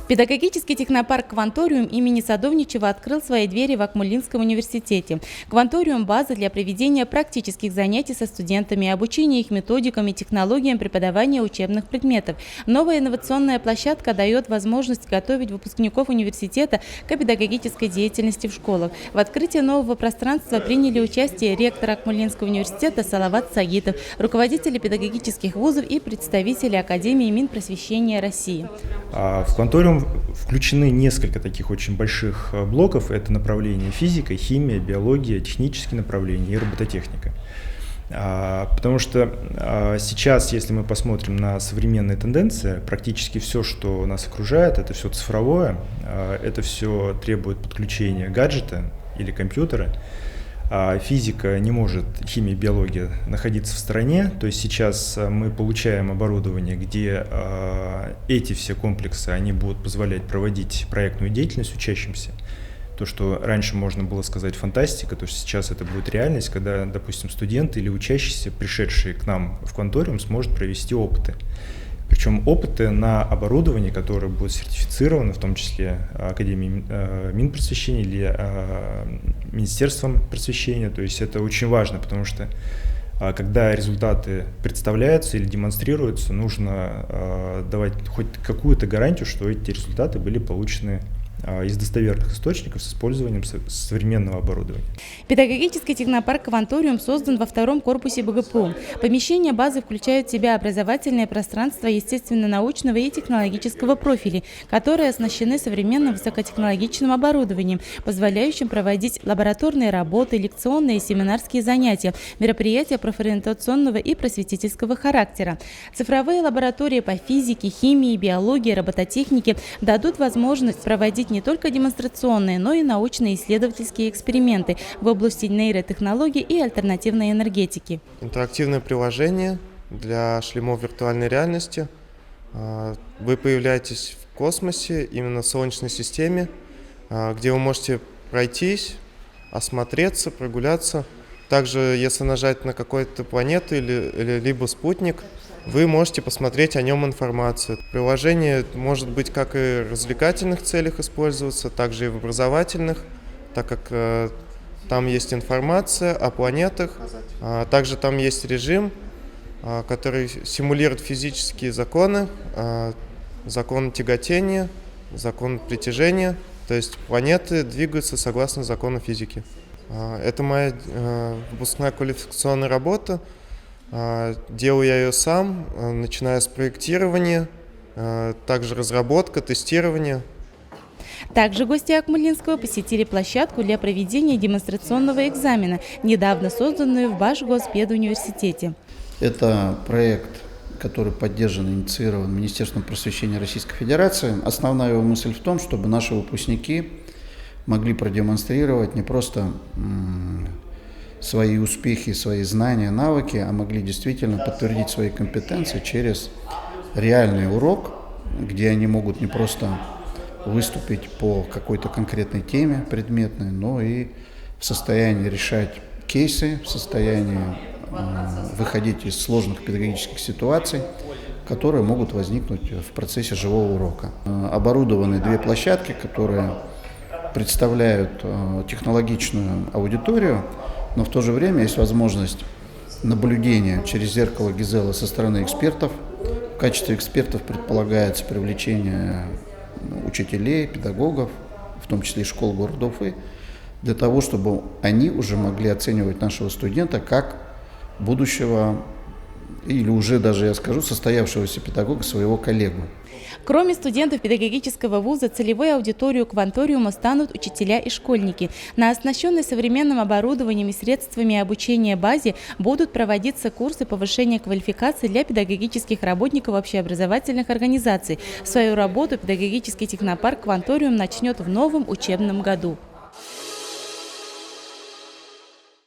Педагогический технопарк «Кванториум» имени Садовничева открыл свои двери в Акмолинском университете. «Кванториум» – база для проведения практических занятий со студентами, обучения их методикам и технологиям преподавания учебных предметов. Новая инновационная площадка дает возможность готовить выпускников университета к педагогической деятельности в школах. В открытии нового пространства приняли участие ректор Акмолинского университета Салават Сагитов, руководители педагогических вузов и представители Академии Минпросвещения России. В «Кванториум» включены несколько таких очень больших блоков. Это направления физика, химия, биология, технические направления и робототехника. Потому что сейчас, если мы посмотрим на современные тенденции, практически все, что нас окружает, это все цифровое, это все требует подключения гаджета или компьютера. Физика не может, химия и биология, находиться в стороне. То есть сейчас мы получаем оборудование, где эти все комплексы они будут позволять проводить проектную деятельность учащимся. То, что раньше можно было сказать фантастика, то что сейчас это будет реальность, когда, допустим, студенты или учащиеся, пришедшие к нам в «Кванториум», сможет провести опыты. Причем опыты на оборудовании, которое будет сертифицировано, в том числе Академией Минпросвещения или Министерством просвещения. То есть это очень важно, потому что когда результаты представляются или демонстрируются, нужно давать хоть какую-то гарантию, что эти результаты были получены из достоверных источников с использованием современного оборудования. Педагогический технопарк «Кванториум» создан во втором корпусе БГПУ. Помещения базы включают в себя образовательное пространство естественно-научного и технологического профилей, которые оснащены современным высокотехнологичным оборудованием, позволяющим проводить лабораторные работы, лекционные и семинарские занятия, мероприятия профориентационного и просветительского характера. Цифровые лаборатории по физике, химии, биологии, робототехнике дадут возможность проводить не только демонстрационные, но и научные исследовательские эксперименты в области нейротехнологий и альтернативной энергетики. Интерактивное приложение для шлемов виртуальной реальности. Вы появляетесь в космосе, именно в Солнечной системе, где вы можете пройтись, осмотреться, прогуляться. Также, если нажать на какую-то планету или либо спутник, вы можете посмотреть о нем информацию. Приложение может быть как и в развлекательных целях использоваться, также и в образовательных, так как там есть информация о планетах. Также там есть режим, который симулирует физические законы, закон тяготения, закон притяжения. То есть планеты двигаются согласно закону физики. Это моя выпускная квалификационная работа. Делаю я ее сам, начиная с проектирования, также разработка, тестирование. Также гости Акмолинского посетили площадку для проведения демонстрационного экзамена, недавно созданную в Башгоспедуниверситете. Это проект, который поддержан и инициирован Министерством просвещения Российской Федерации. Основная его мысль в том, чтобы наши выпускники могли продемонстрировать не просто свои успехи, свои знания, навыки, а могли действительно подтвердить свои компетенции через реальный урок, где они могут не просто выступить по какой-то конкретной теме предметной, но и в состоянии решать кейсы, в состоянии выходить из сложных педагогических ситуаций, которые могут возникнуть в процессе живого урока. Оборудованы две площадки, которые представляют технологичную аудиторию, но в то же время есть возможность наблюдения через зеркало Гизела со стороны экспертов. В качестве экспертов предполагается привлечение учителей, педагогов, в том числе и школ города Уфы, для того, чтобы они уже могли оценивать нашего студента как будущего или уже даже, я скажу, состоявшегося педагога, своего коллегу. Кроме студентов педагогического вуза, целевой аудиторией «Кванториума» станут учителя и школьники. На оснащенной современным оборудованием и средствами обучения базе будут проводиться курсы повышения квалификации для педагогических работников общеобразовательных организаций. Свою работу педагогический технопарк «Кванториум» начнет в новом учебном году.